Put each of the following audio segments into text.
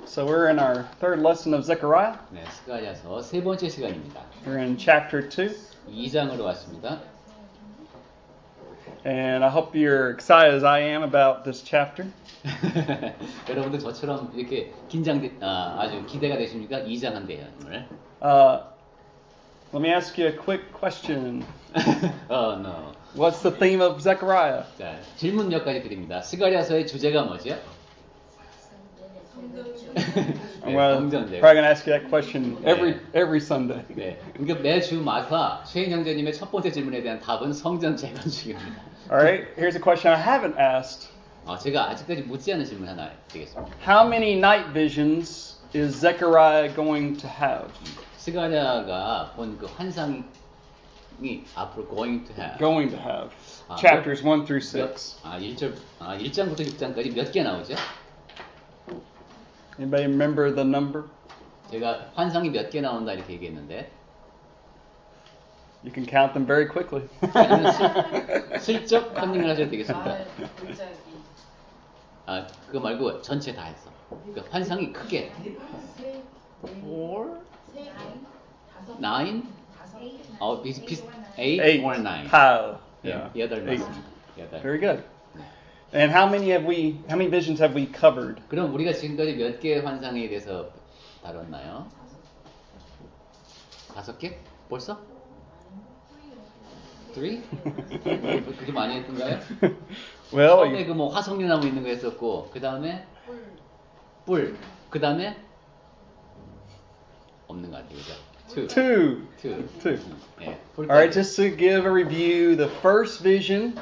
So we're in our third lesson of Zechariah. 네, 스가랴서 세 번째 시간입니다. We're in chapter 2. 2장으로 왔습니다. And I hope you're excited as I am about this chapter. 여러분들 저처럼 이렇게 아주 기대가 되십니까? 2장 한대요, 오늘. Let me ask you a quick question. No. What's the theme of Zechariah? 자, 질문 몇 가지 드립니다. 스가랴서의 주제가 뭐죠? I'm probably going to ask you that question every Sunday. 네, 그러니까 매주마다 최인 형제님의 첫 번째 질문에 대한 답은 성전 재건축입니다. Alright, here's a question I haven't asked. 제가 아직까지 묻지 않은 질문 하나 드리겠습니다. How many night visions is Zechariah going to have? 스가랴가 본 그 환상이 앞으로 going to have. Chapters 1 through 6. 1장부터 6장까지 몇 개 나오죠? Anybody remember the number? 제가 환상이 몇 개 나온다 이렇게 얘기했는데 You can count them very quickly. 슬쩍 컨닝을 하셔도 되겠습니다. 그거 말고 전체 다 했어. 그러니까 환상이 크게 4, 9, 8 or 9. Yeah. 8 맞습니다. 8. Very good. And how many visions have we covered? 그럼 우리가 지금까지 몇 개의 환상에 대해서 다뤘나요? 5개? 벌써? 3? 그렇게 많이 했던가요? Well, 처음에 그 뭐 화석류나무 있는 거 했었고, 그 다음에 뿔, 그 다음에 없는 것 같아요, 그죠? Two. 네, Alright, just to give a review, the first vision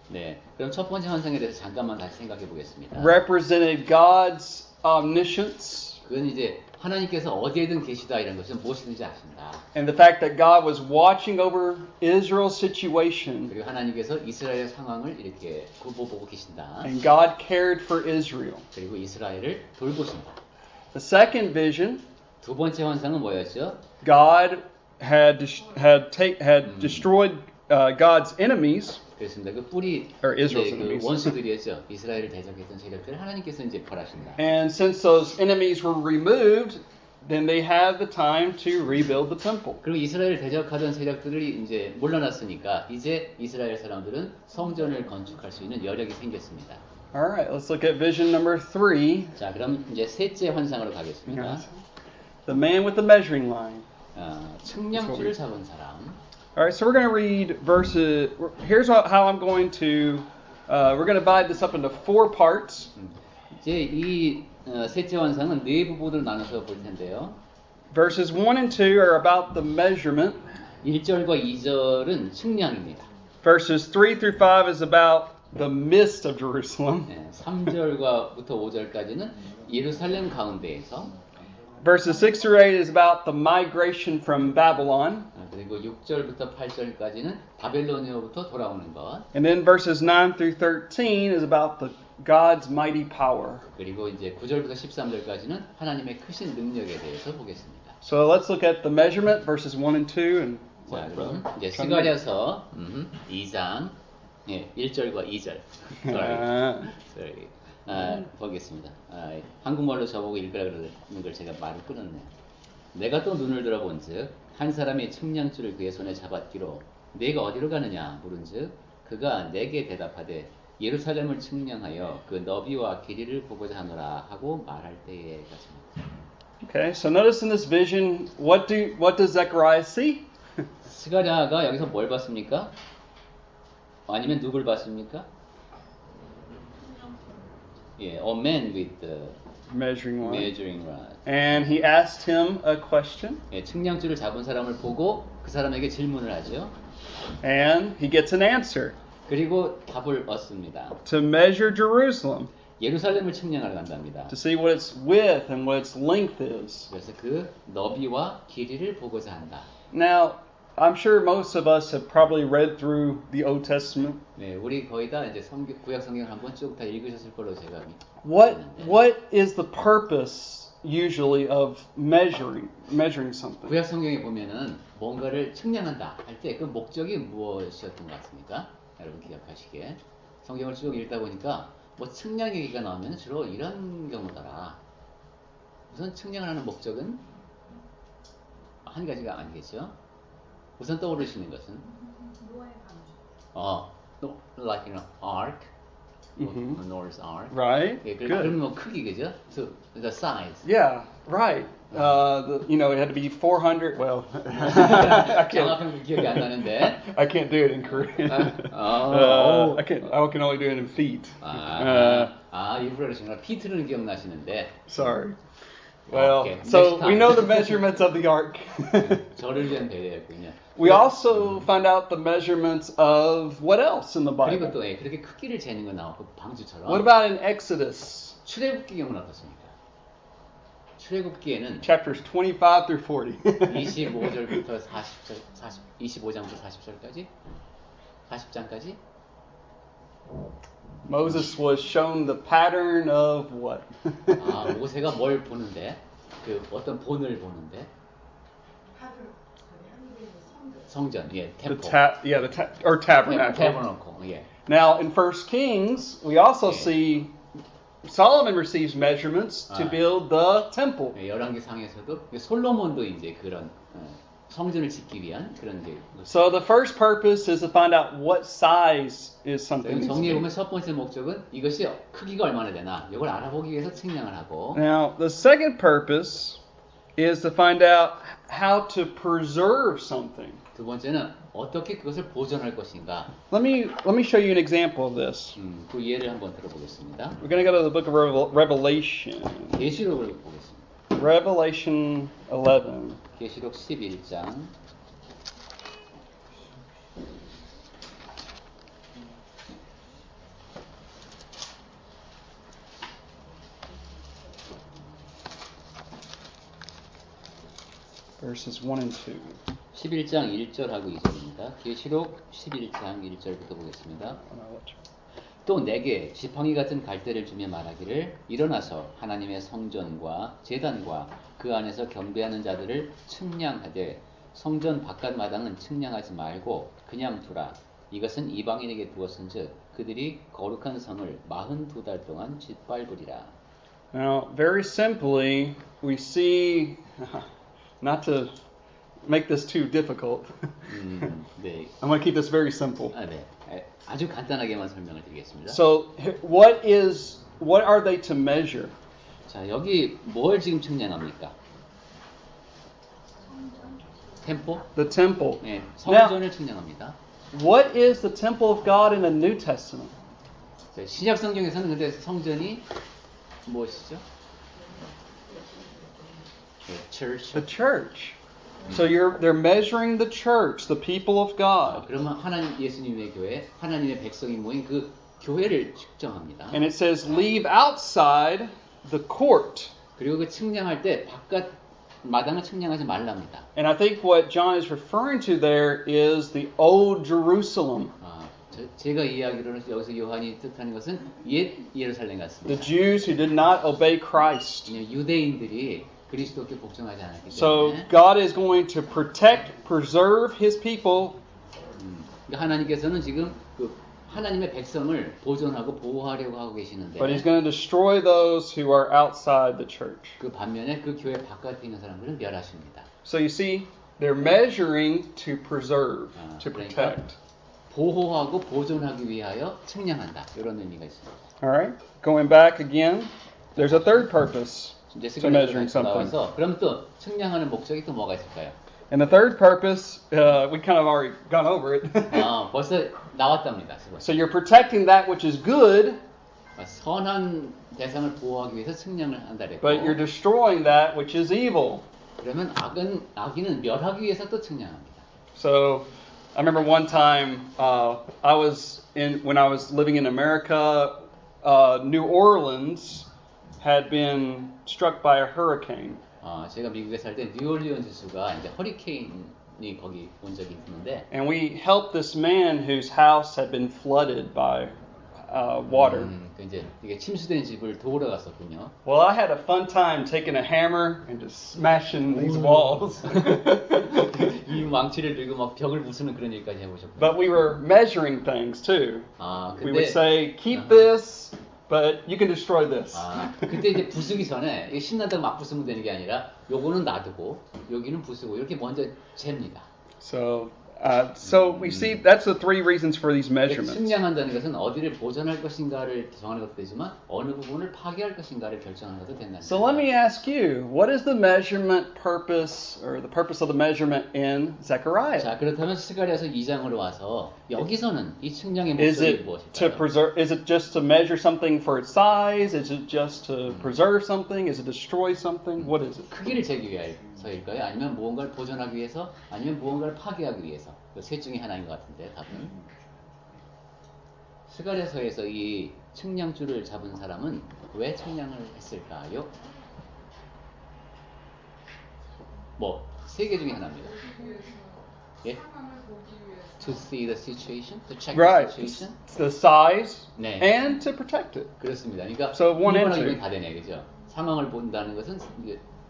네, 그럼 첫 번째 환상에 대해서 잠깐만 다시 생각해 보겠습니다. represented God's omniscience. 그건 이제 하나님께서 어디에든 계시다 이런 것은 무엇이든지 아신다. And the fact that God was watching over Israel's situation. 그리고 하나님께서 이스라엘 상황을 이렇게 보고 계신다. And God cared for Israel. 그리고 이스라엘을 돌보신다. The second vision. 두 번째 환상은 뭐였죠? God had destroyed God's enemies. 그렇습니다. 그 뿌리 그 원수들이었죠. 이스라엘을 대적했던 세력들을 하나님께서 이제 벌하신다. And since those enemies were removed, then they had the time to rebuild the temple. 그리고 이스라엘을 대적하던 세력들이 이제 물러났으니까 이제 이스라엘 사람들은 성전을 건축할 수 있는 여력이 생겼습니다. All right, let's look at vision number 3. 자, 그럼 이제 셋째 환상으로 가겠습니다. The man with the measuring line. 측량줄을 잡은 사람. All right, so we're going to read verses. Here's how I'm going to. We're going to divide this up into 4 parts. 이제 이 셋째 환상은 네 부분으로 나눠서 볼 텐데요. Verses 1 and 2 are about the measurement. 1절과 2절은 측량입니다. Verses 3 through 5 is about the mist of Jerusalem. 3절부터 5절까지는 예루살렘 가운데에서. Verses 6 through 8 is about the migration from Babylon. 그리고 6절부터 8절까지는 바벨로니아로부터 돌아오는 것. And then verses 9 through 13 is about God's mighty power. 그리고 이제 9절부터 13절까지는 하나님의 크신 능력에 대해서 보겠습니다. So let's look at the measurement, verses 1 and 2. And 자, 그럼 이제 스가랴서 2장 1절과 2절. Sorry. 보겠습니다. 한국말로 저보고 읽으라 그러는 걸 제가 말을 끊었네요. 내가 또 눈을 들어본즉 한 사람이 측량줄을 그의 손에 잡았기로 네가 어디로 가느냐 물은즉 그가 내게 대답하되 예루살렘을 측량하여 그 너비와 길이를 보고자 하노라 하고 말할 때에 같습니다. Okay, so notice in this vision, what does Zechariah see? 스가랴가 여기서 뭘 봤습니까? 아니면 누굴 봤습니까? A man with the measuring rod. And he asked him a question. 측량줄을 잡은 사람을 보고 그 사람에게 질문을 하죠. And he gets an answer. 그리고 답을 얻습니다. To measure Jerusalem. 예루살렘을 측량하러 간답니다. To see what its width and what its length is. 그래서 그 너비와 길이를 보고자 한다. Now, I'm sure most of us have probably read through the Old Testament. 네, 우리 거의 다 이제 구약 성경을 한번 쭉 다 읽으셨을 걸로 제가 What is the purpose usually of measuring something? 구약 성경에 보면은 뭔가를 측량한다 할 때 그 목적이 무엇이었던 것 같습니까? 여러분 기억하시기에 성경을 쭉 읽다 보니까 뭐 측량 얘기가 나오면 주로 이런 경우더라. 우선 측량을 하는 목적은 한 가지가 아니겠죠. 우선 떠오르시는 것은 like an ark, Noah's ark. Right. 예, Good. 그러면 뭐 크기 그죠? So the size. Yeah. Right. It had to be 400. Well, I can't. 정확한 기억이 안 나는데. I can't do it in Korean. I can only do it in feet. 일부러 그러시구나. 피트는 기억나시는데. Sorry. Well, okay. So we know the measurements of the ark. 저를 위한 배려였군요. We also find out the measurements of what else in the Bible. 그리고 또 그렇게 크기를 재는 거 나오고 방주처럼. What about in Exodus? 출애굽기 경우는 어떻습니까? 출애굽기에는 chapters 25 through 40. 25절부터 25장부터 40절까지 40장까지 Moses was shown the pattern of what? 모세가 뭘 보는데? 그 어떤 본을 보는데? 성전, 예, 템포. Or tabernacle. tabernacle, 예. Now in 1 Kings, we also see Solomon receives measurements to build the temple. 열왕기상에서도 솔로몬도 이제 그런 성전을 짓기 위한 그런 게. So the first purpose is to find out what size is something. 정리해 보면 첫 번째 목적은 이것이 크기가 얼마나 되나 이걸 알아보기 위해서 측량을 하고. Now the second purpose is to find out how to preserve something. 두 번째는 어떻게 그것을 보존할 것인가. Let me show you an example of this. 그 예를 한번 들어보겠습니다. We're going to go to the book of Revelation. 계시록을 보겠습니다. Revelation 11. 계시록 11장. Verses 1 and 2. 11장 1절하고 2절입니다. 계시록 11장 1절부터 보겠습니다. 또 내게 지팡이 같은 갈대를 주며 말하기를 일어나서 하나님의 성전과 제단과 그 안에서 경배하는 자들을 측량하되 성전 바깥 마당은 측량하지 말고 그냥 두라. 이것은 이방인에게 두었은즉 그들이 거룩한 성을 42달 동안 짓밟으리라. Now, very simply, we see, not to make this too difficult. 네. I'm going to keep this very simple. 네. 아주 간단하게만 설명을 드리겠습니다. So, what are they to measure? 자, 여기 뭘 지금 측량합니까? 템포? The temple. 네, 성전을 측량합니다. What is the temple of God in the New Testament? 신약 성경에서는 근데 성전이 무엇이죠? Church. The church. So they're measuring the church, the people of God. 그러면 하나님 예수님의 교회, 하나님의 백성이 모인 그 교회를 측정합니다. And it says leave outside the court. 그리고 그 측량할 때 바깥 마당을 측량하지 말랍니다. And I think what John is referring to there is the old Jerusalem. 제가 이야기로는 여기서 요한이 뜻하는 것은 옛 예루살렘 같습니다. The Jews who did not obey Christ. 유대인들이 그리스도께 복종하지 않았기 때문에. So God is going to preserve His people. 하나님께서는 지금 그 하나님의 백성을 보존하고 보호하려고 하고 계시는데. But He's going to destroy those who are outside the church. 그 반면에 그 교회 바깥에 있는 사람들은 멸하십니다. So you see, they're measuring to preserve, to protect. 보호하고 보존하기 위하여 측량한다. 이런 의미가 있습니다. All right. Going back again, there's a third purpose to measuring something. 그럼 또 측량하는 목적이 또 뭐가 있을까요? And the third purpose, we kind of already gone over it. 벌써 나왔답니다. So you're protecting that which is good. 선한 대상을 보호하기 위해서 측량을 한다 그랬고. But you're destroying that which is evil. 그러면 악인은 멸하기 위해서 또 측량합니다. So I remember one time when I was living in America, New Orleans had been struck by a hurricane. 제가 미국에 살 때 뉴올리언스가 이제 허리케인이 거기 온 적이 있는데. And we helped this man whose house had been flooded by water. 이제 이게 침수된 집을 도우러 갔었군요. Well, I had a fun time taking a hammer and just smashing these walls. 이 망치를 들고 막 벽을 부수는 그런 일까지 해보셨군요. But we were measuring things too. 근데, we would say, keep this but you can destroy this. 아, 그때 이제 부수기 전에 이게 신난다고 막 부수면 되는 게 아니라 요거는 놔두고 여기는 부수고 이렇게 먼저 잽니다. So we see that's the three reasons for these measurements. 측량한다는 것은 어디를 보존할 것인가를 정하는 것도 되지만 어느 부분을 파괴할 것인가를 결정하는 것도 된다는 So let me ask you, what is the measurement purpose or the purpose of the measurement in Zechariah? 자, 그렇다면 스가랴서 2장으로 와서 여기서는 이 측량의 Is 목적이 it to 무엇일까요? preserve? Is it just to measure something for its size? Is it just to preserve something? Is it destroy something? What is it? 크기를 재기 위해서일까요? 아니면 무언가를 보존하기 위해서? 아니면 무언가를 파괴하기 위해서? 그 셋 중에 하나인 것 같은데 답은 스가랴서에서 이 측량줄을 잡은 사람은 왜 측량을 했을까요? 뭐 세 개 중에 하나입니다. 예? To see the situation, to check Right. the situation. The size 네. and to protect it. 그렇습니다. 그러니까 So one and 1번하고 two. 2번이 다 되네, 그죠? 상황을 본다는 것은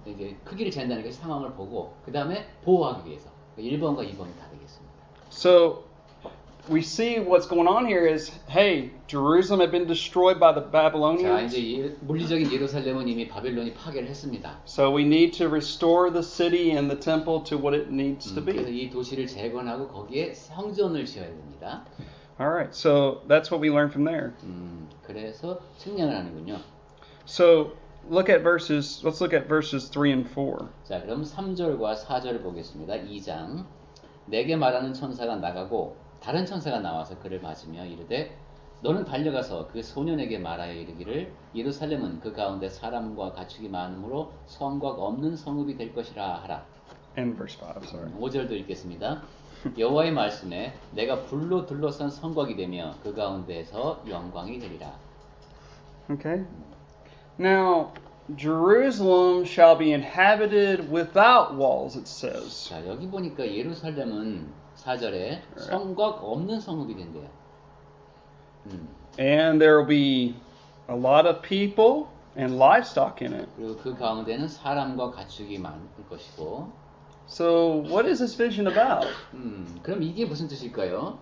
이제 크기를 잰다는 것이 상황을 보고 그 다음에 보호하기 위해서 1번과 2번이 다 되겠습니다. So we see what's going on here is, hey, Jerusalem had been destroyed by the 자, Babylonians. 이제 물리적인 예루살렘은 이미 바벨론이 파괴를 했습니다. So we need to restore the city and the temple to what it needs to 그래서 be. 이 도시를 재건하고 거기에 성전을 지어야 됩니다. All right. So that's what we learn from there. 그래서 측량을 하는군요. So let's look at verses 3 and 4. 자, 그럼 3절과 4절을 보겠습니다. 2장. 내게 말하는 천사가 나가고 다른 천사가 나와서 그를 맞으며 이르되 너는 달려가서 그 소년에게 말하여 이르기를 예루살렘은 그 가운데 사람과 가축이 많으므로 성곽 없는 성읍이 될 것이라 하라. And verse 5, sorry. 5절도 읽겠습니다. 여호와의 말씀에 내가 불로 둘러싼 성곽이 되며 그 가운데에서 영광이 되리라. Okay. Now, Jerusalem shall be inhabited without walls, it says. 자, 여기 보니까 예루살렘은 4절에 성곽 없는 성읍이 된대요. And there will be a lot of people and livestock in it. 그리고 그 가운데는 사람과 가축이 많을 것이고. So, what is this vision about? 그럼 이게 무슨 뜻일까요?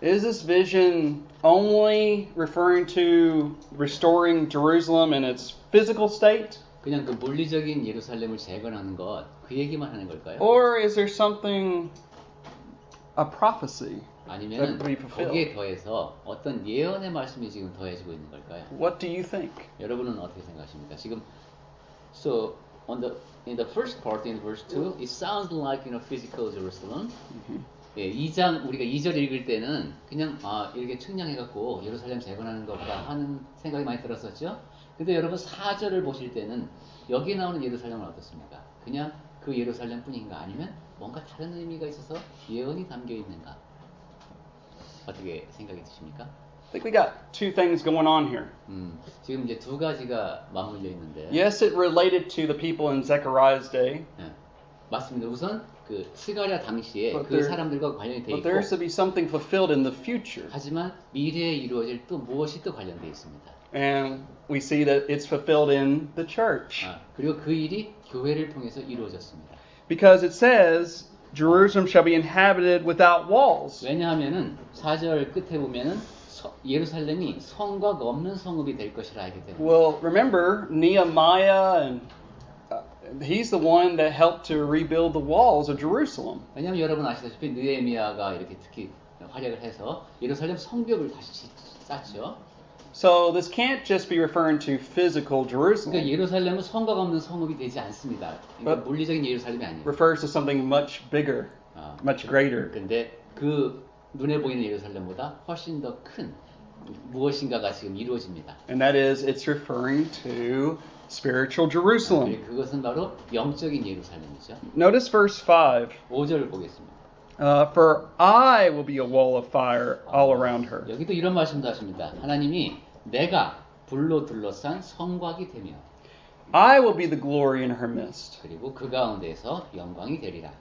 Is this vision only referring to restoring Jerusalem in its physical state? 그냥 그 물리적인 예루살렘을 재건하는 것, 그 얘기만 하는 걸까요? Or is there something, a prophecy? 아니면 that we fulfill? 거기에 더해서 어떤 예언의 말씀이 지금 더해지고 있는 걸까요? What do you think? 여러분은 어떻게 생각하십니까? 지금 so in the first part in verse 2, it sounds like physical Jerusalem. 예, 2장 우리가 2절 읽을 때는 그냥 이렇게 측량해갖고 예루살렘 재건하는 것보다 하는 생각이 많이 들었었죠. 근데 여러분 4절을 보실 때는 여기 나오는 예루살렘은 어떻습니까? 그냥 그 예루살렘뿐인가 아니면 뭔가 다른 의미가 있어서 예언이 담겨 있는가? 어떻게 생각이 드십니까? I think we got two things going on here. 지금 이제 두 가지가 맞물려 있는데. Yes, it related to the people in Zechariah's day. 예, 맞습니다. 우선 그 스가랴 당시에 But 그 사람들과 관련이 돼 But 있고. there is to be something fulfilled in the future. 하지만 미래에 이루어질 또 무엇이 또 관련돼 있습니다. And we see that it's fulfilled in the church. 그리고 그 일이 교회를 통해서 이루어졌습니다. Because it says, Jerusalem shall be inhabited without walls. 왜냐하면은 4절 끝에 보면은 예루살렘이 성곽 없는 성읍이 될 것이라 하기 때문에. Well, remember Nehemiah and he's the one that helped to rebuild the walls of Jerusalem. 왜냐하면 여러분 아시다시피 느헤미야가 이렇게 특히 활약을 해서 예루살렘 성벽을 다시 쌓죠. So this can't just be referring to physical 그러니까 Jerusalem. 예루살렘은 성곽 없는 성읍이 되지 않습니다. 그러니까 물리적인 예루살렘이 아니에요. Refers to something much bigger, much greater. 근데 그 눈에 보이는 예루살렘보다 훨씬 더 큰 무엇인가가 지금 이루어집니다. And that is, it's referring to spiritual Jerusalem. 그것은 바로 영적인 예루살렘이죠. Notice verse 5. 5절을 보겠습니다. For I will be a wall of fire all around her. 여기도 이런 말씀도 하십니다. 하나님이 내가 불로 둘러싼 성곽이 되며 I will be the glory in her midst. 그리고 그 가운데에서 영광이 되리라.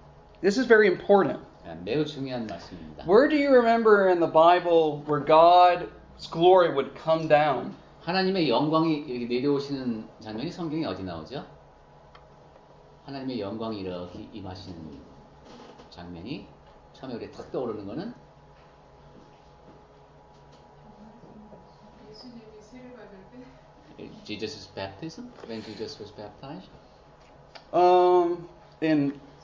This is very important. 매우 중요한 말씀입니다. Where do you remember in the Bible where God's glory would come down? 하나님의 영광이 이렇게 내려오시는 장면이 성경에 어디 나오죠? 하나님의 영광이 이렇게 임하시는 장면이 처음에 우리 탁 떠오르는 거는 Jesus' baptism? When Jesus was baptized?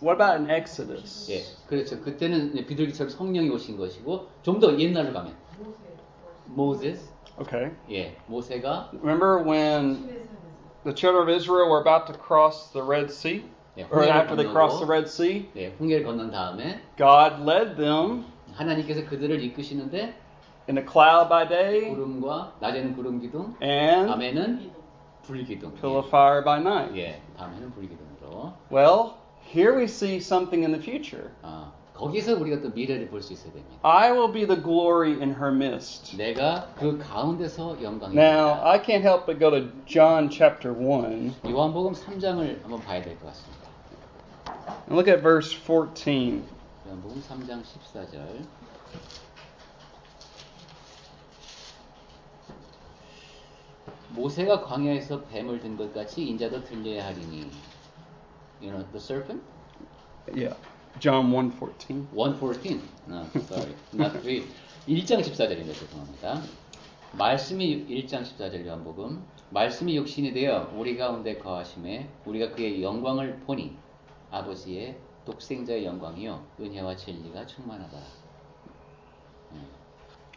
What about in Exodus? 예, 그렇죠. 그때는 비둘기처럼 성령이 오신 것이고 좀 더 옛날로 가면 Moses. Okay. 예, 모세가 Remember when the children of Israel were about to cross the Red Sea? 예, Or after they crossed the Red Sea? 예, 홍해를 건넌 다음에 God led them 하나님께서 그들을 이끄시는데 in a cloud by day 구름과 낮에는 구름 기둥, and 밤에는 불 기둥. pillar of fire by night. 예, 밤에는 불 기둥으로. Well, here we see something in the future. 거기서 우리가 또 미래를 볼 수 있어야 됩니다. I will be the glory in her midst. 내가 그 가운데서 영광이 Now, 있다. I can't help but go to John chapter 1 요한복음 3장을 한번 봐야 될 것 같습니다. and look at verse 14. 요한복음 3장 14절. 모세가 광야에서 뱀을 든 것 같이 인자도 들려야 하리니. You know the serpent? Yeah. John 1:14. 1:14. No, sorry. Not 3. 1장 14절입니다. 죄송합니다. 말씀이 1장 14절 요한복음. 말씀이 육신이 되어 우리 가운데 거하심에 우리가 그의 영광을 보니 아버지의 독생자의 영광이요 은혜와 진리가 충만하다.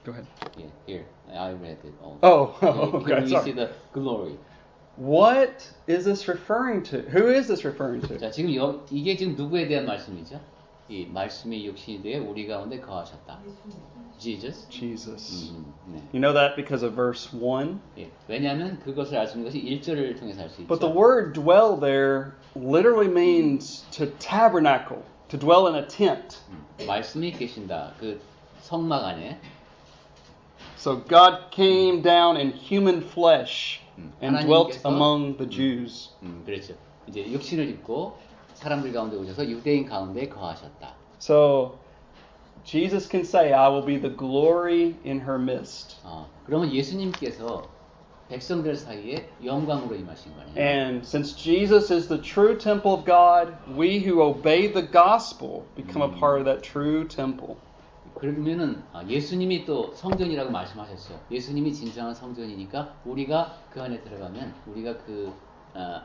Go ahead. Yeah, here. I read it all. Oh, Here okay. we Sorry. see the glory. What is this referring to? Who is this referring to? 자, 지금 이게 지금 누구에 대한 말씀이죠? 이 말씀이 육신이 되어 우리 가운데 거하셨다. Jesus. Jesus. 네. You know that because of verse 1? 예, 왜냐하면 그것을 알 수 있는 것이 1절을 통해서 알 수 있죠. But the word dwell there literally means to tabernacle, to dwell in a tent. 말씀이 계신다. 그 성막 안에. So God came down in human flesh and dwelt 하나님께서 among the Jews. 그렇죠. 이제 육신을 입고 사람들 가운데 오셔서 유대인 가운데 거하셨다. So Jesus can say, I will be the glory in her midst. 그러면 예수님께서 백성들 사이에 영광으로 임하신 거예요. And since Jesus is the true temple of God, we who obey the gospel become a part of that true temple. 그러면은 예수님이 또 성전이라고 말씀하셨어요. 예수님이 진정한 성전이니까 우리가 그 안에 들어가면 우리가 그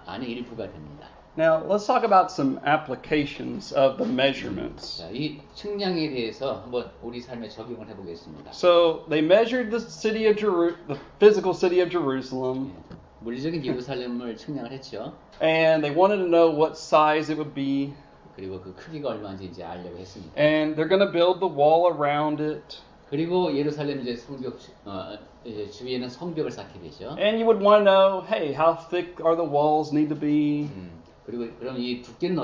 안에 일부가 됩니다. Now, let's talk about some applications of the measurements. 자, 이 측량에 대해서 한번 우리 삶에 적용을 해보겠습니다. So, they measured the city of the physical city of Jerusalem. 예, 물리적인 예루살렘을 측량을 했죠. And they wanted to know what size it would be. 그리고 그 크기가 얼마인지 이제 알려고 했습니다. And they're going to build the wall around it. 그리고 예루살렘 이제 성벽 이제 주위에는 성벽을 쌓게 되죠. And you would want to know, hey, how thick are the walls need to be? 그리고 그럼 이 두께는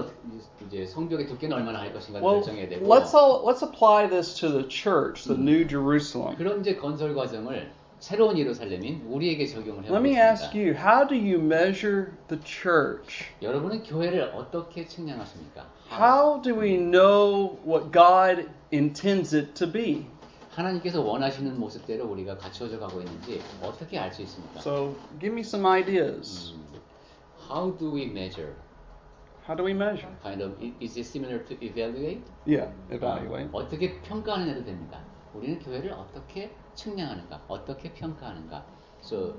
이제 성벽의 두께는 얼마나 할 것인가 Well, 결정해야 되고. let's apply this to the church, the New Jerusalem. 그런 이제 건설 과정을 새로운 예루살렘인 우리에게 적용을 Let me ask 해보겠습니다. you, how do you measure the church? 여러분은 교회를 어떻게 측량하십니까? How do we know what God intends it to be? 하나님께서 원하시는 모습대로 우리가 갖추어져 가고 있는지 어떻게 알 수 있습니까? So, give me some ideas. How do we measure? How do we measure? Kind of, is it similar to evaluate? Yeah, evaluate. 어떻게 평가하는 해도 됩니다. 우리는 교회를 어떻게 측량하는가, 어떻게 평가하는가. So,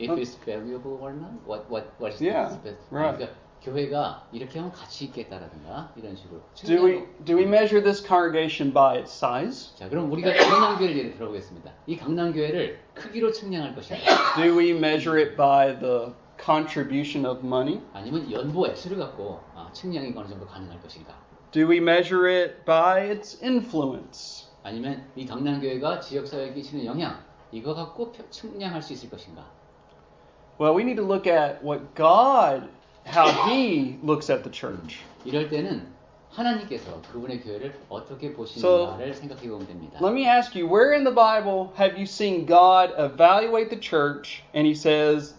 if it's valuable or not, what is Yeah, the right. 그러니까 교회가 이렇게 하면 가치 있겠다라든가 이런 식으로. Do we measure this congregation by its size? 자, 그럼 우리가 강남교회를 예를 들어보겠습니다. 이 강남교회를 크기로 측량할 것인가? Do we measure it by the contribution of money? 아니면 연보 액수를 갖고 측량이 어느 정도 가능할 것인가? Do we measure it by its influence? 아니면 이 강남교회가 지역사회에 끼치는 영향 이거 갖고 측량할 수 있을 것인가? Well, we need to look at what God, how He looks at the church. 이럴 때는 하나님께서 그분의 교회를 어떻게 보시는가를 생각해 보면 됩니다. Let me ask you, where in the Bible have you seen God evaluate the church and He says,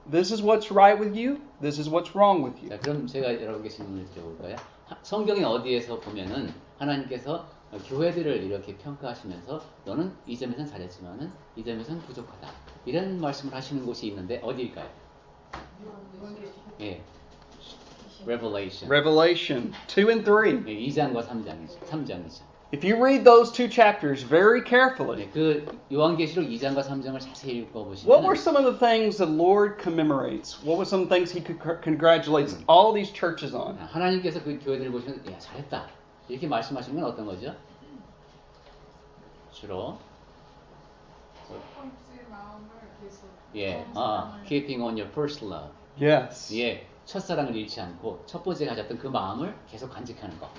this is what's right with you, this is what's wrong with you? 자, 그럼 제가 여러분께 질문을 드려볼까요? 성경에 어디에서 보면은 하나님께서 교회들을 이렇게 평가하시면서 너는 이 점에선 잘했지만은 이 점에선 부족하다. 이런 말씀을 하시는 곳이 있는데 어디일까요? 예. Revelation. Revelation 2 and 3. 예, 2장과 3장이죠. If you read those two chapters very carefully, 그 요한계시록 2장과 3장을 자세히 읽어보시면 what were some of the things the Lord commemorates? What were some things He congratulates all these churches on? 하나님께서 그 교회들을 보시면 야 잘했다 이렇게 말씀하시는 건 어떤 거죠? 주로 keeping on your first love. Yes. 예, 첫사랑을 잃지 않고 첫 번째 가졌던 그 마음을 계속 간직하는 거.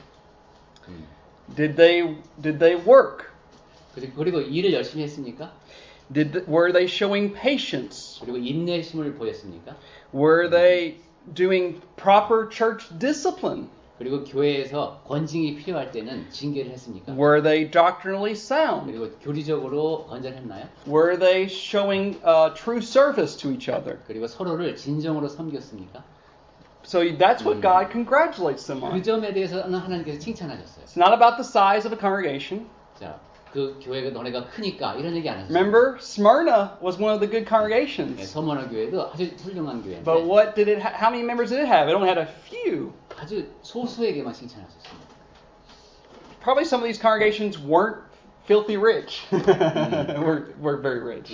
Did they work? 그리고 일을 열심히 했습니까? Were they showing patience? 그리고 인내심을 보였습니까? Were they doing proper church discipline? 그리고 교회에서 권징이 필요할 때는 징계를 했습니까? Were they doctrinally sound? 그리고 교리적으로 건전했나요? Were they showing true service to each other? 그리고 서로를 진정으로 섬겼습니까? So that's what God congratulates them 그 on. 점에 대해서는 하나님께서 칭찬하셨어요. It's not about the size of a congregation. 자, 그 교회가 너네가 크니까 이런 얘기 안 하셨어요. Remember, Smyrna was one of the good congregations. 네, 서머나 교회도 아주 훌륭한 교회인데. But what did it? How many members did it have? It only had a few. 아주 소수에게만 칭찬하셨습니다. Probably some of these congregations weren't filthy rich. we're very rich.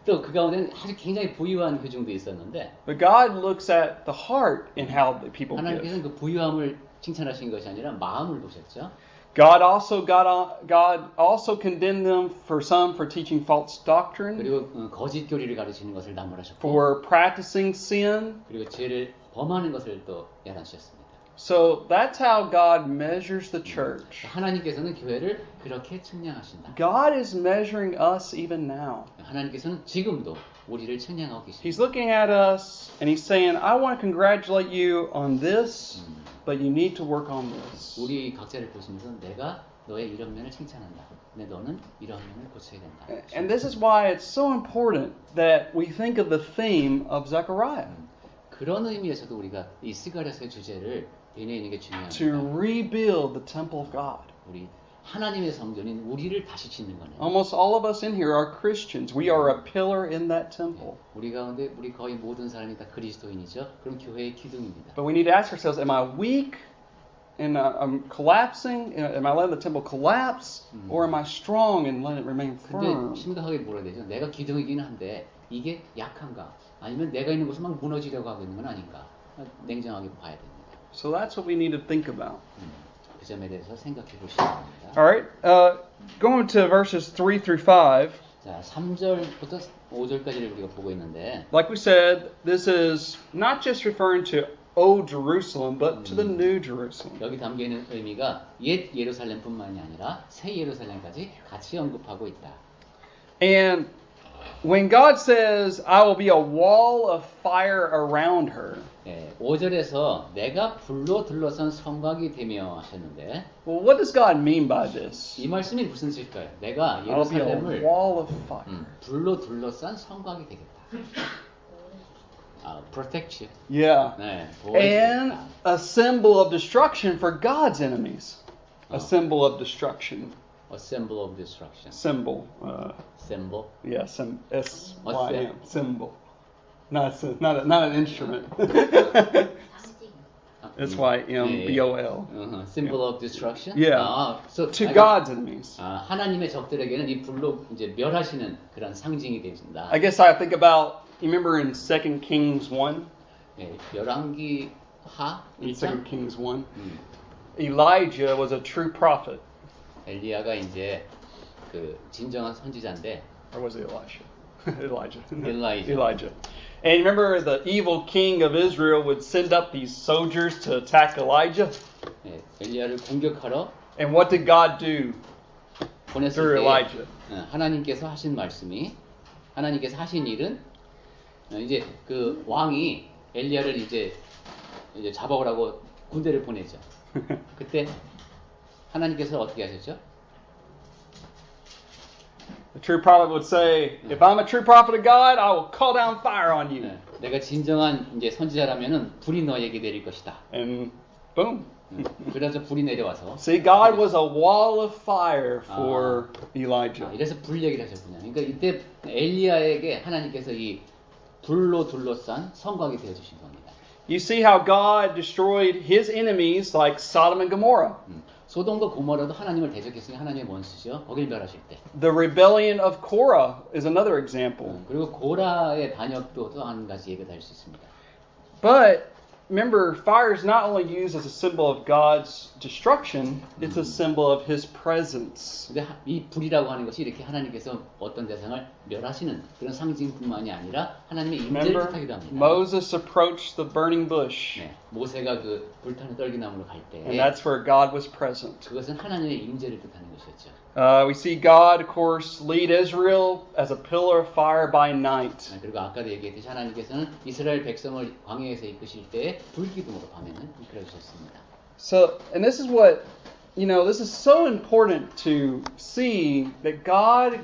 또 그 가운데는 아주 굉장히 부유한 교중도 있었는데. But God looks at the heart in how the people 하나님께서는 give. 그 부유함을 칭찬하신 것이 아니라 마음을 보셨죠. God also condemned them for teaching false doctrine, 그리고 거짓 교리를 가르치는 것을 나무라셨고, for practicing sin. 그리고 죄를 범하는 것을 또 야단하셨습니다. So that's how God measures the church. 하나님께서는 교회를 그렇게 측량하신다. God is measuring us even now. 하나님께서는 지금도 우리를 측량하고 계십니다. He's looking at us and He's saying, I want to congratulate you on this, but you need to work on this. 우리 각자를 보시면서 내가 너의 이런 면을 칭찬한다. 근데 너는 이런 면을 고쳐야 된다. And this is why it's so important that we think of the theme of Zechariah. 그런 의미에서도 우리가 이 스가랴서의 주제를 인해있는 게 중요합니다. To rebuild the temple of God. 우리 하나님의 성전인 우리를 다시 짓는 거네요. Almost all of us in here are Christians. We are a pillar in that temple. 우리 가운데 우리 거의 모든 사람이 다 그리스도인이죠. 그럼 교회의 기둥입니다. But we need to ask ourselves, am I weak? And I'm collapsing? Am I letting the temple collapse? Or am I strong and letting it remain firm? 근데 심각하게 물어야 되죠. 내가 기둥이긴 한데 이게 약한가? 아니면 내가 있는 곳은 막 무너지려고 하고 있는 건 아닌가? 냉정하게 봐야 됩니다. So that's what we need to think about. 그 점에 대해서 생각해 보시기 바랍니다. All right, going to verses 3 through 5. 자, 3절부터 5절까지를 우리가 보고 있는데, Like we said, this is not just referring to Old Jerusalem, but to the New Jerusalem. 여기 담겨 있는 의미가 옛 예루살렘뿐만이 아니라 새 예루살렘까지 같이 언급하고 있다. And when God says, I will be a wall of fire around her. 예, 5절에서 내가 불로 둘러싼 성곽이 되며 하셨는데, Well, what does God mean by this? 이 말씀이 무슨 뜻일까요? 내가 I'll be a 예루살렘을 wall of fire. 불로 둘러싼 성곽이 되겠다. protect you. Yeah. 네, And 보호해주겠다. a symbol of destruction for God's enemies. A symbol of destruction. A symbol of destruction. Symbol. Symbol. Yeah, S-Y-M. Symbol. Not an instrument. S-Y-M-B-O-L. Symbol of destruction. Yeah. So To God's enemies. 하나님의 적들에게는 이 불로 이제 멸하시는 그런 상징이 되신다. I guess I think about, you remember in 2 Kings 1? 네, 열왕기 하 In 2 1장. Kings 1. Elijah was a true prophet. 엘리야가 이제 그 진정한 선지자인데. Or was it Elisha? Elijah. Elijah. And remember the evil king of Israel would send up these soldiers to attack Elijah? 네, 엘리야를 공격하러 And what did God do 보냈을 through 때 Elijah? 하나님께서 하신 말씀이 하나님께서 하신 일은 이제 그 왕이 엘리야를 이제 잡아오라고 군대를 보내죠. 그때 하나님께서 어떻게 하셨죠? The true prophet would say, if I'm a true prophet of God, I will call down fire on you. 내가 진정한 이제 선지자라면은 불이 너에게 내릴 것이다. And boom. 그래서 불이 내려와서. See, God was a wall of fire for Elijah. 이래서 불 얘기를 하셨군요. 그러니까 이때 엘리야에게 하나님께서 이 불로 둘러싼 성곽이 되어 주신 겁니다. You see how God destroyed his enemies like Sodom and Gomorrah. 소돔과 고모라도 하나님을 대적했으니 하나님의 원수죠. 거길 멸하실 때. The rebellion of Korah is another example. 그리고 고라의 반역도 또 한 가지 예가 될 수 있습니다. But remember, fire is not only used as a symbol of God's destruction, it's a symbol of His presence. 근데 이 불이라고 하는 것이 이렇게 하나님께서 어떤 대상을 멸하시는 그런 상징뿐만이 아니라 하나님의 임재를 뜻하기도 합니다. Moses approached the burning bush. 네, 모세가 그 불타는 떨기나무로 갈 때, And that's where God was present. 그것은 하나님의 임재를 뜻하는 것이었죠. We see God, of course, lead Israel as a pillar of fire by night. 그리고 아까도 얘기했듯이 하나님께서는 이스라엘 백성을 광야에서 이끄실 때 불기둥으로 밤에는 이끌어 주셨습니다. So, and this is what, this is so important to see that God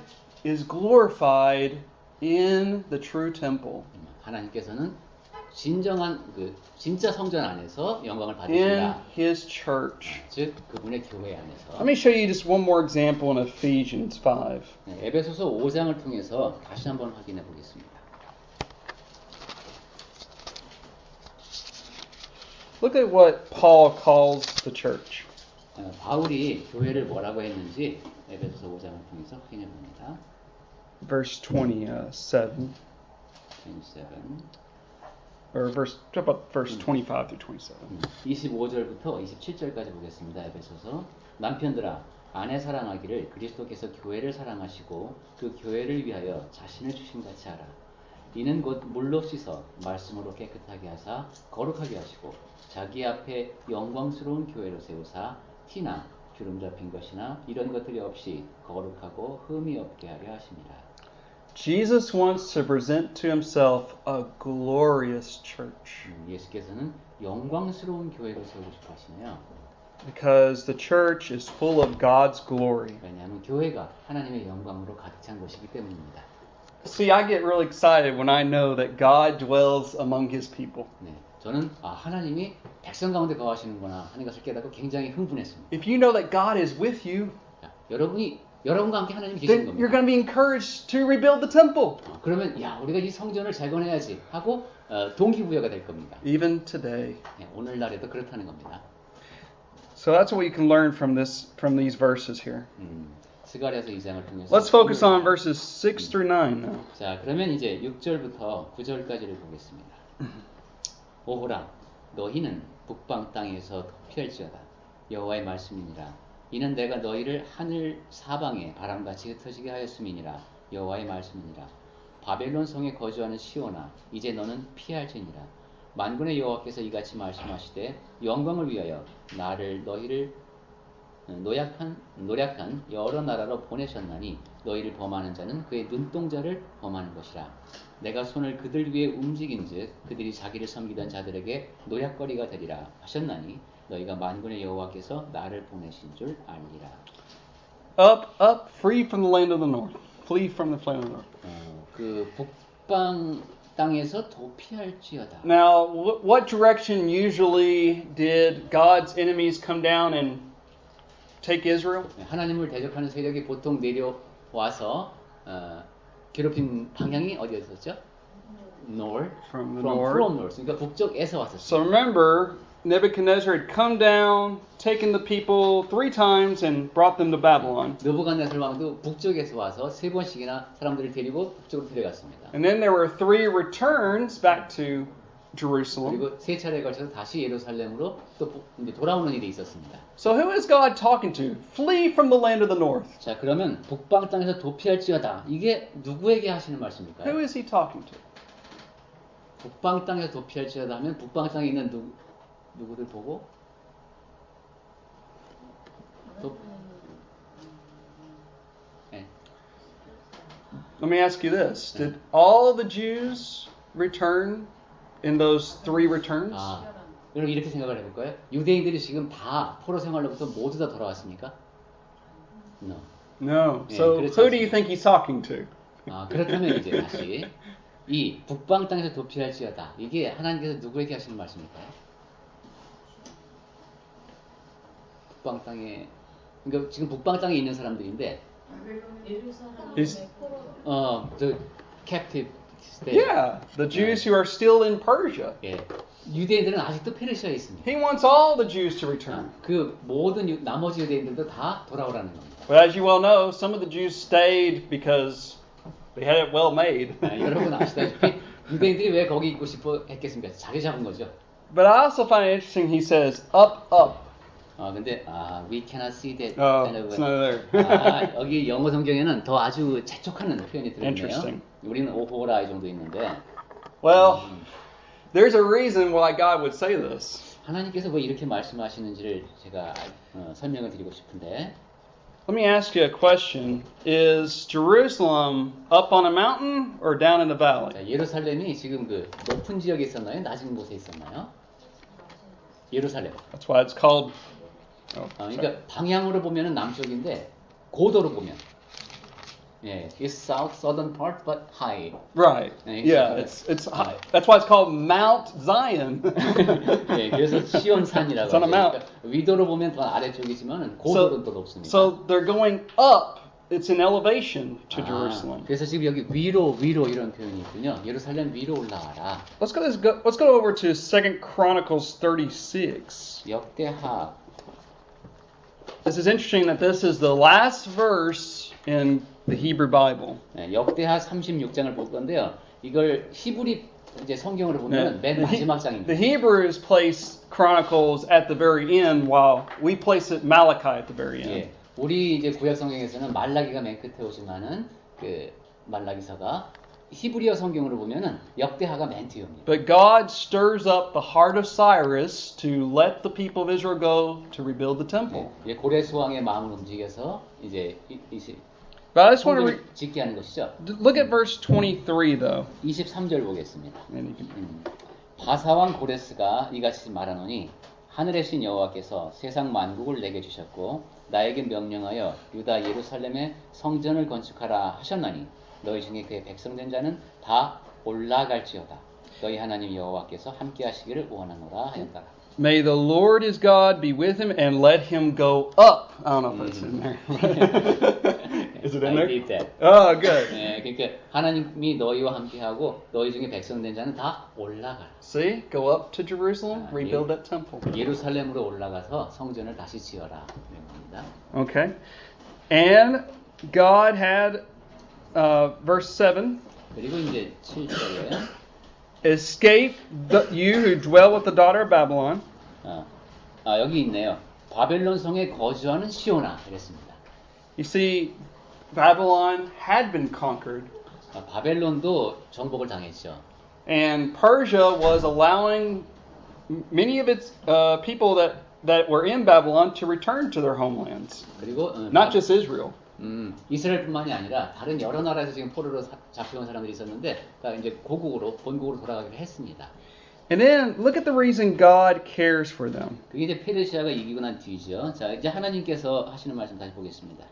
is glorified in the true temple. 하나님께서는 진정한 진짜 성전 안에서 영광을 In 받으신다. His church. 즉 그분의 교회 안에서. Let me show you just one more example in Ephesians 5. 네, 에베소서 5장을 통해서 다시 한번 확인해 보겠습니다. Look at what Paul calls the church. 바울이 교회를 뭐라고 했는지 에베소서 5장을 통해서 확인해 봅니다. Verse 27. Or how about verse 25 through 27? 25절부터 27절까지 보겠습니다. 에베소서. 남편들아 아내 사랑하기를 그리스도께서 교회를 사랑하시고 그 교회를 위하여 자신을 주심같이 하라. 이는 곧 물로 씻어 말씀으로 깨끗하게 하사 거룩하게 하시고 자기 앞에 영광스러운 교회로 세우사 티나 주름 잡힌 것이나 이런 것들이 없이 거룩하고 흠이 없게 하려 하십니다. Jesus wants to present to himself a glorious church. 예수께서는 영광스러운 교회를 세우고 싶어 하시네요. Because the church is full of God's glory. 왜냐하면 교회가 하나님의 영광으로 가득 찬 것이기 때문입니다. See, I get really excited when I know that God dwells among His people. 네, 저는 하나님이 백성 가운데 거하시는구나 하는 것을 깨닫고 굉장히 흥분했습니다. If you know that God is with you, 여러분과 함께 하나님이 계시는 then you're 겁니다. going to be encouraged to rebuild the temple. 그러면 우리가 이 성전을 재건해야지 하고 동기부여가 될 겁니다. Even today. 네, 오늘날에도 그렇다는 겁니다. So that's what we can learn from these verses here. 스가랴서 2장을 통해서 Let's focus on verses 6 through 9 now. 자, 그러면 이제 6절부터 9절까지를 보겠습니다. 오호라 너희는 북방 땅에서 피할지어다 여호와의 말씀이니라. 이는 내가 너희를 하늘 사방에 바람같이 흩어지게 하였음이니라. 여호와의 말씀이니라. 바벨론 성에 거주하는 시온아 이제 너는 피할지니라. 만군의 여호와께서 이같이 말씀하시되 영광을 위하여 너희를 노력한 여러 나라로 보내셨나니 너희를 범하는 자는 그의 눈동자를 범하는 것이라. 내가 손을 그들 위에 움직인즉 그들이 자기를 섬기던 자들에게 노략거리가 되리라 하셨나니 너희가 만군의 여호와께서 나를 보내신 줄 알리라. Up, free from the land of the north. Flee from the land of the north. 그 북방 땅에서 도피할지어다. Now, what direction usually did God's enemies come down and take Israel? 하나님을 대적하는 세력이 보통 내려와서 괴롭힌 방향이 어디였었죠? North. From north. 그러니까 북쪽에서 왔었어요. So remember, Nebuchadnezzar had come down, taken the people 3 times and brought them to Babylon. 느부갓네살 왕도 북쪽에서 와서 3번씩이나 사람들을 데리고 북쪽으로 데려갔습니다. And then there were 3 returns back to Jerusalem. 그리고 3차례에 걸쳐서 다시 예루살렘으로 또 돌아오는 일이 있었습니다. So who is God talking to? Flee from the land of the north. 자, 그러면 북방 땅에서 도피할지어다. 이게 누구에게 하시는 말씀일까요? Who is he talking to? 북방 땅에서 도피할지어다 하면 북방 땅에 있는 누구들 보고 네. Let me ask you this. Did all the Jews return in those 3 returns? 여러분 이렇게 생각을 해볼까요? 유대인들이 지금 다 포로 생활로부터 모두 다 돌아왔습니까? No. No. 네, So 그렇지 who do you 않습니다. think he's talking to? 그렇다면 이제 다시 이 북방 땅에서 도피할지어다. 이게 하나님께서 누구에게 하시는 말씀일까요? 북방 땅에 그러니까 지금 북방 땅에 있는 사람들인데 Is- the captive state. Yeah, the Jews who are still in Persia. 예. 유대인들은 아직도 페르시아에 있습니다. He wants all the Jews to return. 그 모든 나머지 유대인들도 다 돌아오라는 겁니다. But as you well know, some of the Jews stayed because they had it well made. 여러분 아시다시피 유대인들이 왜 거기 있고 싶어 했겠습니까? 자리 잡은 거죠. But I also find it interesting. He says up, up. 근데 we cannot see that. It's not there. 여기 영어 성경에는 더 아주 재촉하는 표현이 들어있네요. Interesting. 우리는 오호라 이 정도 있는데. Well, there's a reason why God would say this. 하나님께서 왜 이렇게 말씀하시는지를 제가 설명을 드리고 싶은데. Let me ask you a question. Is Jerusalem up on a mountain or down in the valley? 자, 예루살렘이 지금 그 높은 지역에 있었나요? 낮은 곳에 있었나요? 예루살렘. That's why it's called. 그러니까 방향으로 보면은 남쪽인데 고도로 보면, it's south southern part but high. Right. Yeah, it's high. That's why it's called Mount Zion. 그래서 시온산이라고 It's on a mount. 그러니까 위도로 보면 더 아래쪽이지만은 고도로 더 높습니다. So they're going up. It's an elevation to Jerusalem. 그래서 지금 여기 위로 이런 표현이 있군요. 예루살렘 위로 올라와라. Let's go over to 2 Chronicles 36. 역대하. This is interesting that this is the last verse in the Hebrew Bible. 역대하 36장을 볼 건데요. 이걸 히브리 이제 성경으로 보면 맨 마지막 장입니다. The Hebrews place Chronicles at the very end, while we place it Malachi at the very end. 우리 이제 구약 성경에서는 말라기가 맨 끝에 오지만은 그 말라기서가 히브리어 성경으로 보면은 역대하가 맨 뒤에 옵니다. But God stirs up the heart of Cyrus to let the people of Israel go to rebuild the temple. 고레스 왕의 마음을 움직여서 이제 But I just want to 짓게 하는 것이죠. look at verse 23 though. 23절 보겠습니다. And you can, 바사왕 고레스가 이같이 말하노니 하늘의 신 여호와께서 세상 만국을 내게 주셨고 나에게 명령하여 유다 예루살렘에 성전을 건축하라 하셨나니 너희 중에 그의 백성된 자는 다 올라갈지어다. 너희 하나님 여호와께서 함께 하시기를 원하노라 하였다. May the Lord his God be with him and let him go up. I don't know if it's in there. Is it in there? I did that. Oh, good. 그러니까 하나님이 너희와 함께하고 너희 중에 백성된 자는 다 올라가라. See? Go up to Jerusalem, rebuild that temple. 예루살렘으로 올라가서 성전을 다시 지어라. 그런 겁니다. Okay. And God had, verse 7. 그리고 이제 7절에 Escape you who dwell with the daughter of Babylon. 여기 있네요. 바벨론 성에 거주하는 시온아 이랬습니다. You see, Babylon had been conquered. 바벨론도 정복을 당했죠. And Persia was allowing many of its people that were in Babylon to return to their homelands. 그리고 Not just Israel. 이스라엘뿐만이 아니라 다른 여러 나라에서 지금 포로로 잡혀온 사람들이 있었는데 다 이제 본국으로 돌아가기로 했습니다. And then look at the reason God cares for them. 그게 이제 페르시아가 이기고 난 뒤죠. 자, 이제 하나님께서 하시는 말씀 다시 보겠습니다.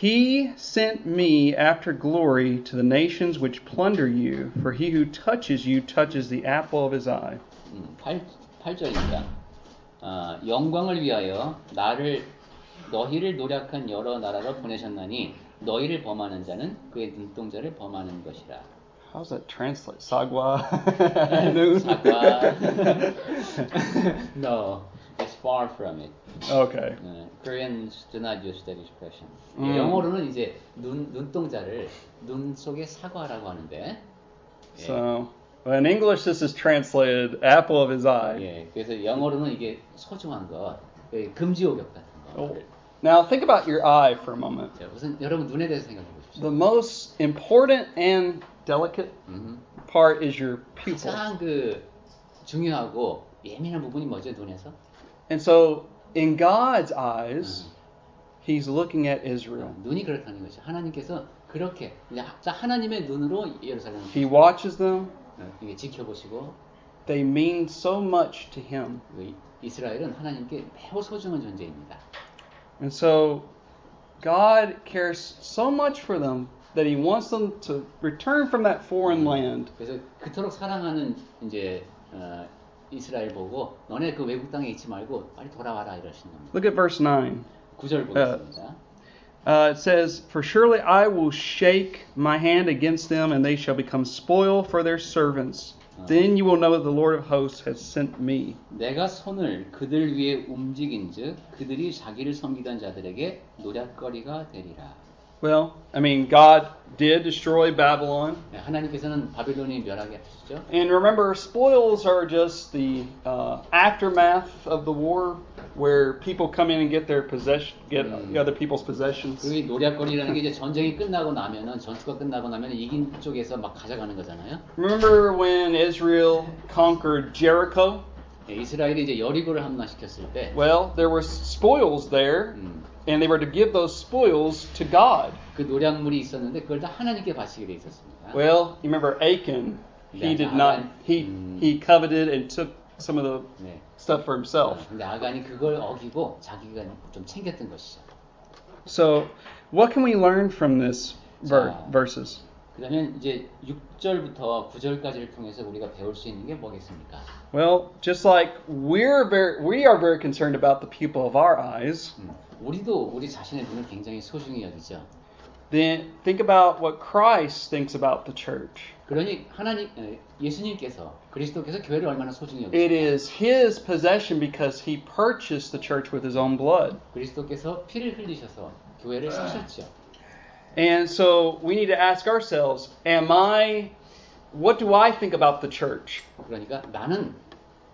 He sent me after glory to the nations which plunder you, for he who touches you touches the apple of his eye. 8절입니다. 영광을 위하여 너희를 노력한 여러 나라로 보내셨나니 너희를 범하는 자는 그의 눈동자를 범하는 것이라. How's that translate? Sagwa? Sagwa. No, it's far from it. Okay. Koreans do not use that expression. 영어로는 이제 눈동자를 눈 속에 사과라고 하는데. So, in English this is translated apple of his eye. 그래서 영어로는 이게 소중한 것, 금지옥역 같은 거. Now think about your eye for a moment. 자, 우선 여러분 눈에 대해서 생각해 보십시오. The most important and delicate part is your pupil. 가장 중요하고 예민한 부분이 뭐죠, 눈에서? And so in God's eyes, He's looking at Israel. 눈이 그렇다는 것이죠. 하나님께서 그렇게 하나님의 눈으로 예루살렘을 He watches them. 이게 지켜보시고. They mean so much to Him. 이스라엘은 하나님께 매우 소중한 존재입니다. And so God cares so much for them that He wants them to return from that foreign land. 그래서 그토록 사랑하는 이제 이스라엘 보고 너네 그 외국 땅에 있지 말고 빨리 돌아와라 이러시는 겁니다. Look at verse 9. 9절 보겠습니다. It says, For surely I will shake my hand against them, and they shall become spoil for their servants. then you will know that the Lord of hosts has sent me. 내가 손을 그들 위에 움직인즉 그들이 자기를 섬기던 자들에게 노략거리가 되리라. Well, I mean, God did destroy Babylon. 네, 하나님께서는 바빌론이 멸하게 하셨죠. And remember, spoils are just the aftermath of the war, where people come in and get their get other people's possessions. 그 노략거리라는 게 이제 전쟁이 끝나고 나면은 전투가 끝나고 나면 이긴 쪽에서 막 가져가는 거잖아요. Remember when Israel conquered Jericho? 네, 이스라엘이 이제 여리고를 함락시켰을 때. Well, there were spoils there. And they were to give those spoils to God. 그 노략물이 있었는데 그걸 다 하나님께 바치게 돼 있었습니다. Well, you remember Achan. He did not. He coveted and took some of the stuff for himself. 근데 아간이 그걸 어기고 자기가 좀 챙겼던 것이죠. So, what can we learn from this verses? 그러면 이제 6절부터 9절까지를 통해서 우리가 배울 수 있는 게 뭐겠습니까? Well, just like we are very concerned about the people of our eyes. 우리도 우리 자신의 눈을 굉장히 소중히 여기죠. Then think about what Christ thinks about the church. 그러니 예수님께서 그리스도께서 교회를 얼마나 소중히 여기십니까? It is His possession because He purchased the church with His own blood. 그리스도께서 피를 흘리셔서 교회를 사셨죠. And so we need to ask ourselves, what do I think about the church? 그러니까 나는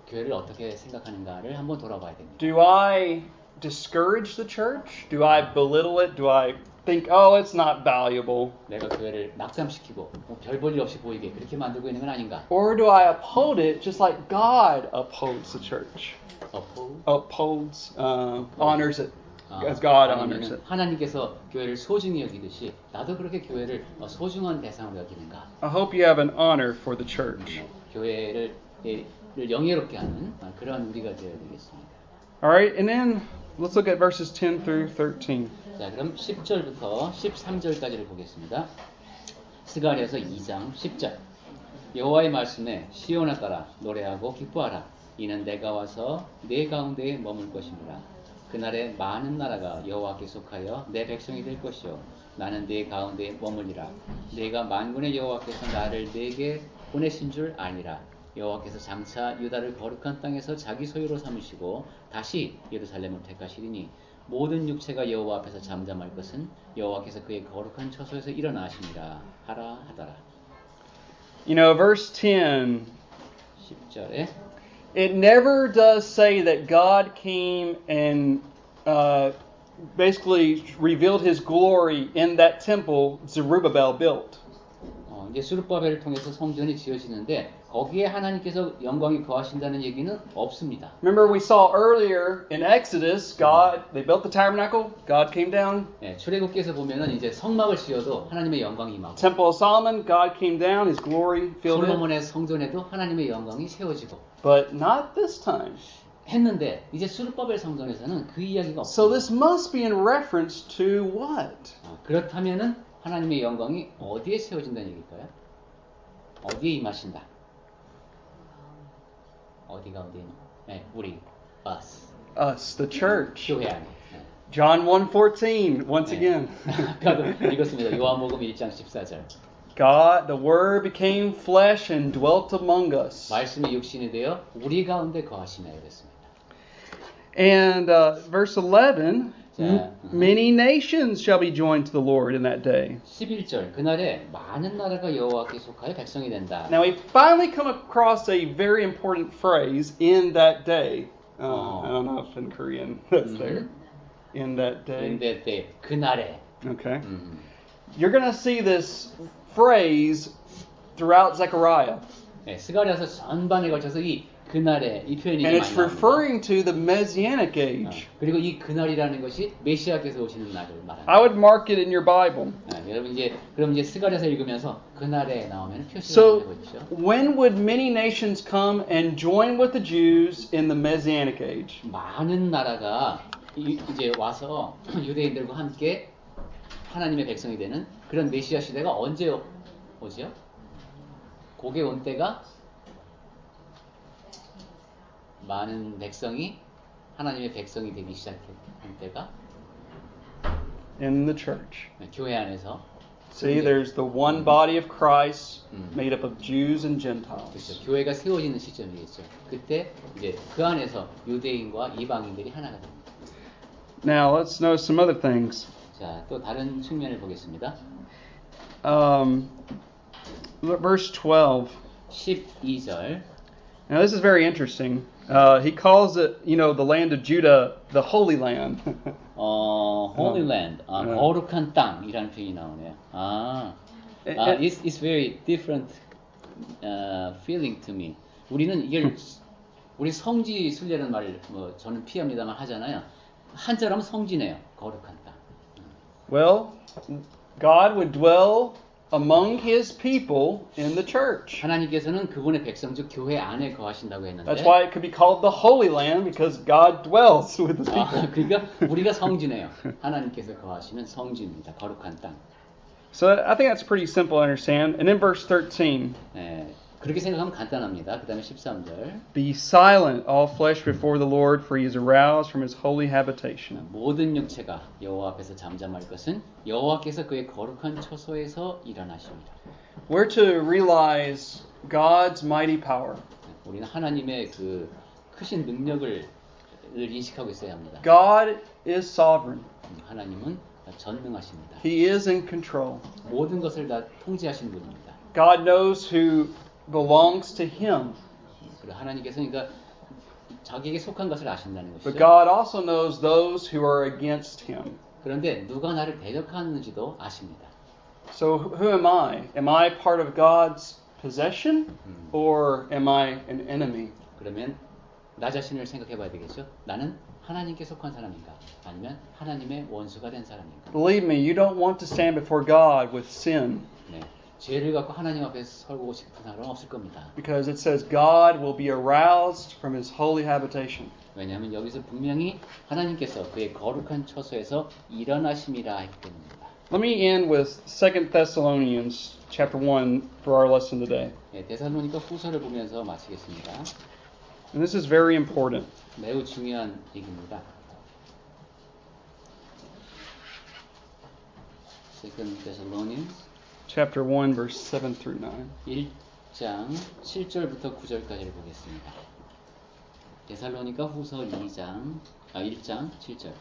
교회를 어떻게 생각하는가를 한번 돌아봐야 됩니다. Do I discourage the church? Do I belittle it? Do I think, oh, it's not valuable? 내가 교회를 낙담시키고 별 볼 일 없이 보이게 그렇게 만들고 있는 건 아닌가? Or do I uphold it just like God upholds the church? Upholds, honors it as God honors it. 하나님께서 교회를 소중히 여기듯이 나도 그렇게 교회를 소중한 대상으로 여기는가? I hope you have an honor for the church. 교회를 영예롭게 하는 그런 우리가 되어야 되겠습니다. All right, and then let's look at verses 10 through 13. 자, 그럼 10절부터 13절까지를 보겠습니다. 스가랴서 2장 10절. 여호와의 말씀에 시온아 따라 노래하고 기뻐하라. 이는 내가 와서 내 가운데에 머물 것입니다. 그날에 많은 나라가 여호와께 속하여 내 백성이 될 것이요 나는 네 가운데에 머물리라. 내가 만군의 여호와께서 나를 네게 보내신 줄 아니라. 여호와께서 장차 유다를 거룩한 땅에서 자기 소유로 삼으시고 다시 예루살렘을 택하시리니 모든 육체가 여호와 앞에서 잠잠할 것은 여호와께서 그의 거룩한 처소에서 일어나시니라 하라 하더라. You know, verse 10. 10절에 It never does say that God came and basically revealed His glory in that temple Zerubbabel built. 이제 스룹바벨을 통해서 성전이 지어지는데 거기에 하나님께서 영광이 거하신다는 얘기는 없습니다. Remember we saw earlier in Exodus, they built the tabernacle, God came down. 네, 출애굽기에서 보면은 이제 성막을 지어도 하나님의 영광이 임하고. Temple of Solomon, God came down, His glory filled it. 솔로몬의 성전에도 하나님의 영광이 세워지고. But not this time. 했는데 이제 스룹바벨 성전에서는 그 이야기가 없어요. So this must be in reference to what? 그렇다면은 하나님의 영광이 어디에 세워진다는 얘기일까요? 어디에 임하신다? 어디가 어디에? 네, 우리 us, the church. 교회 안에. 네. John 1:14 once again. 아까도 읽었습니다. 요한복음 1장 14절. God, the Word became flesh and dwelt among us. 말씀이 육신이 되어 우리 가운데 거하시며 이랬습니다. And verse 11, many nations shall be joined to the Lord in that day. 11절, 그날에 많은 나라가 여호와께 속하여 백성이 된다. Now we finally come across a very important phrase, in that day. I don't know if in Korean that's there. In that day. In that day, 그날에. Okay. You're going to see this phrase throughout Zechariah. 네, 스가랴서 전반에 걸쳐서 이 그날에 이 표현이 And 많이 it's 나옵니다. referring to the Messianic age. 그리고 이 그날이라는 것이 메시아께서 오시는 날을 말합니다. I would mark it in your Bible. 여러분 그럼 이제 스가랴서 읽으면서 그날에 나오면 표시를 So, 해보십시오. when would many nations come and join with the Jews in the Messianic age? 많은 나라가 이제 와서 유대인들과 함께 하나님의 백성이 되는 그런 메시아 시대가 언제 오죠? 고개 온 때가 많은 백성이 하나님의 백성이 되기 시작한 때가 in the church. 교회 안에서 See, there's the one body of Christ made up of Jews and Gentiles. 그렇죠. 교회가 세워지는 시점이겠죠. 그때 이제 그 안에서 유대인과 이방인들이 하나가 됩니다. Now let's know some other things. 자, 또 다른 측면을 보겠습니다. Verse 12. 12절. Now this is very interesting. He calls it, the land of Judah, the Holy Land. Holy Land, 거룩한 땅이라는 표현이 나오네요. It's very different feeling to me. 우리는 이걸 우리 성지 순례라는 말을 저는 피합니다만 하잖아요. 한자로 하면 성지네요. 거룩한 땅. Well, God would dwell among His people in the church. 하나님께서는 그분의 백성 즉 교회 안에 거하신다고 했는데. That's why it could be called the Holy Land because God dwells with His people. 그러니까 우리가 성지네요. 하나님께서 거하시는 성지입니다. 거룩한 땅. So I think that's pretty simple to understand. And in verse 13. 네, 그렇게 생각하면 간단합니다. 그다음에 13절. Be silent, all flesh before the Lord, for He is aroused from His holy habitation. 모든 육체가 여호와 앞에서 잠잠할 것은 여호와께서 그의 거룩한 처소에서 일어나십니다. We're to realize God's mighty power. 우리는 하나님의 그 크신 능력을 인식하고 있어야 합니다. God is sovereign. 하나님은 전능하십니다. He is in control. 모든 것을 다 통제하시는 분입니다. God knows who belongs to Him. 그리고 하나님께서는 그러니까 자기에게 속한 것을 아신다는 것이죠. But God also knows those who are against Him. 그런데 누가 나를 대적하는지도 아십니다. So who am I? Am I part of God's possession or am I an enemy? 그러면 나 자신을 생각해 봐야 되겠죠. 나는 하나님께 속한 사람인가? 아니면 하나님의 원수가 된 사람인가? Believe me, you don't want to stand before God with sin. 네, 죄를 갖고 하나님 앞에 서고 싶은 사람은 없을 겁니다. Because it says God will be aroused from His holy habitation. 왜냐하면 여기서 분명히 하나님께서 그의 거룩한 처소에서 일어나심이라 했기 때문입니다. Let me end with 2 Thessalonians chapter 1 for our lesson today. 네, 데살로니가 후서를 보면서 마치겠습니다. And this is very important. 매우 중요한 얘기입니다. 2 Thessalonians Chapter 1 verse 7 through 9. 1장 7절부터 9절까지를 보겠습니다. 데살로니가 후서 1장 7절.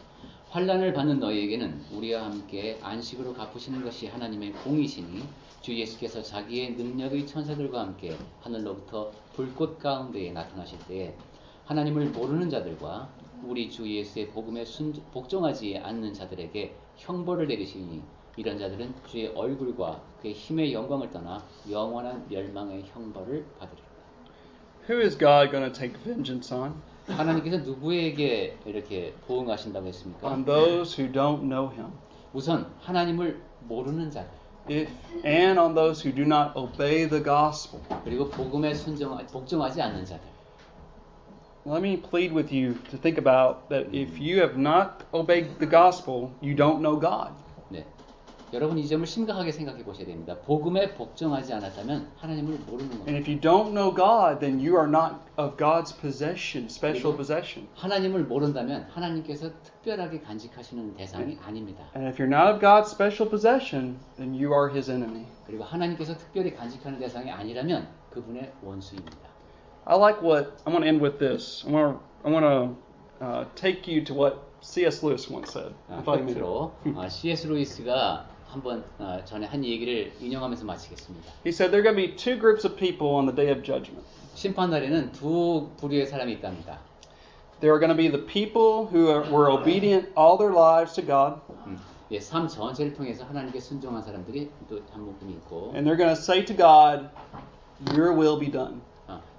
환난을 받는 너희에게는 우리와 함께 안식으로 갚으시는 것이 하나님의 공이시니 주 예수께서 자기의 능력의 천사들과 함께 하늘로부터 불꽃 가운데에 나타나실 때에 하나님을 모르는 자들과 우리 주 예수의 복음에 복종하지 않는 자들에게 형벌을 내리시니 이런 자들은 주의 얼굴과 그의 힘의 영광을 떠나 영원한 멸망의 형벌을 받으리라. Who is God going to take vengeance on? 하나님께서 누구에게 이렇게 보응하신다고 했습니까? On those who don't know Him. 우선 하나님을 모르는 자들. And on those who do not obey the gospel. 그리고 복음에 복종하지 않는 자들. Let me plead with you to think about that if you have not obeyed the gospel, you don't know God. 네. 여러분 이 점을 심각하게 생각해 보셔야 됩니다. 복음에 복종하지 않았다면 하나님을 모르는 겁니다. And if you don't know God, then you are not of God's possession, special possession. 하나님을 모른다면 하나님께서 특별하게 간직하시는 대상이 아닙니다. And if you're not of God's special possession, then you are His enemy. 그리고 하나님께서 특별히 간직하는 대상이 아니라면 그분의 원수입니다. I like what I want to end with this. I want to take you to what C.S. Lewis once said. 끝으로 C.S. 루이스가 한번 전에 한 얘기를 인용하면서 마치겠습니다. He said there are going to be two groups of people on the day of judgment. 심판날에는 두 부류의 사람이 있답니다. There are going to be the people who were obedient all their lives to God. 예, 삶 전체를 통해서 하나님께 순종한 사람들이 또 한 부분이 있고. And they're going to say to God, "Your will be done."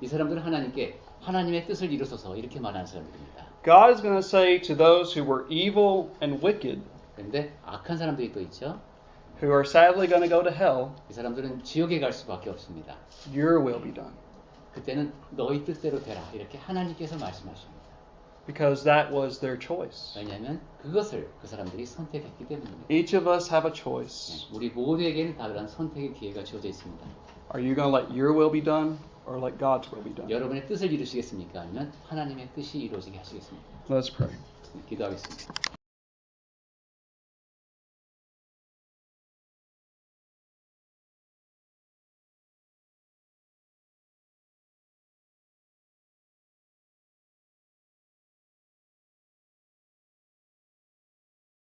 이 사람들은 하나님께 하나님의 뜻을 이루소서 이렇게 말하는 사람들입니다. God is going to say to those who were evil and wicked. 그런데 악한 사람들이 또 있죠. Who are sadly going to go to hell. 이 사람들은 지옥에 갈 수밖에 없습니다. Your will be done. 그때는 너희 뜻대로 되라 이렇게 하나님께서 말씀하십니다. Because that was their choice. 왜냐하면 그것을 그 사람들이 선택했기 때문입니다. Each of us have a choice. 우리 모두에게는 다른 선택의 기회가 주어져 있습니다. Are you going to let your will be done or let God's will be done? 여러분의 뜻을 이루시겠습니까? 아니면 하나님의 뜻이 이루어지게 하시겠습니까? Let's pray. 기도하겠습니다.